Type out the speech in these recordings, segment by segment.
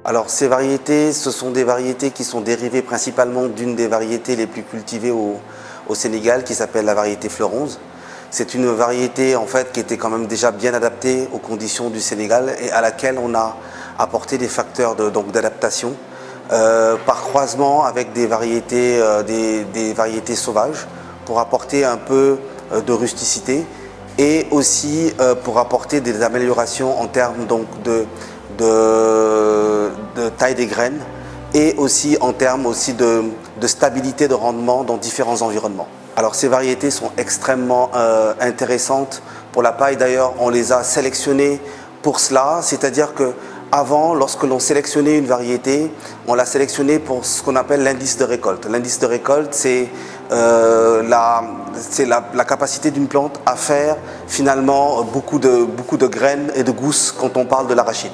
Alors ces variétés, ce sont des variétés qui sont dérivées principalement d'une des variétés les plus cultivées au Sénégal, qui s'appelle la variété Fleuronze. C'est une variété en fait qui était quand même déjà bien adaptée aux conditions du Sénégal et à laquelle on a apporté des facteurs d'adaptation par croisement avec des variétés sauvages pour apporter un peu de rusticité et aussi pour apporter des améliorations en termes donc de taille des graines et aussi en termes aussi de stabilité de rendement dans différents environnements. Alors ces variétés sont extrêmement intéressantes pour la paille. D'ailleurs, on les a sélectionnées pour cela, c'est-à-dire que avant, lorsque l'on sélectionnait une variété, on l'a sélectionnée pour ce qu'on appelle l'indice de récolte. L'indice de récolte, c'est la capacité d'une plante à faire finalement beaucoup de graines et de gousses quand on parle de l'arachide.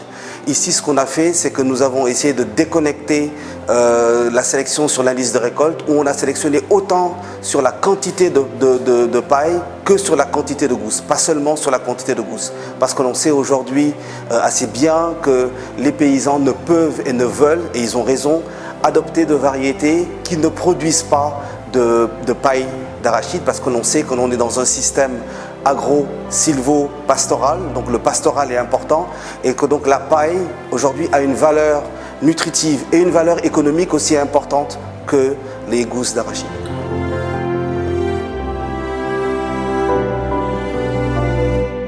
Ici, ce qu'on a fait, c'est que nous avons essayé de déconnecter la sélection sur l'indice de récolte, où on a sélectionné autant sur la quantité de paille que sur la quantité de gousses, pas seulement sur la quantité de gousses. Parce que l'on sait aujourd'hui assez bien que les paysans ne peuvent et ne veulent, et ils ont raison, adopter de variétés qui ne produisent pas de paille d'arachide, parce que l'on sait que l'on est dans un système agro-silvo-pastoral, donc le pastoral est important, et que donc la paille aujourd'hui a une valeur nutritive et une valeur économique aussi importante que les gousses d'arachide.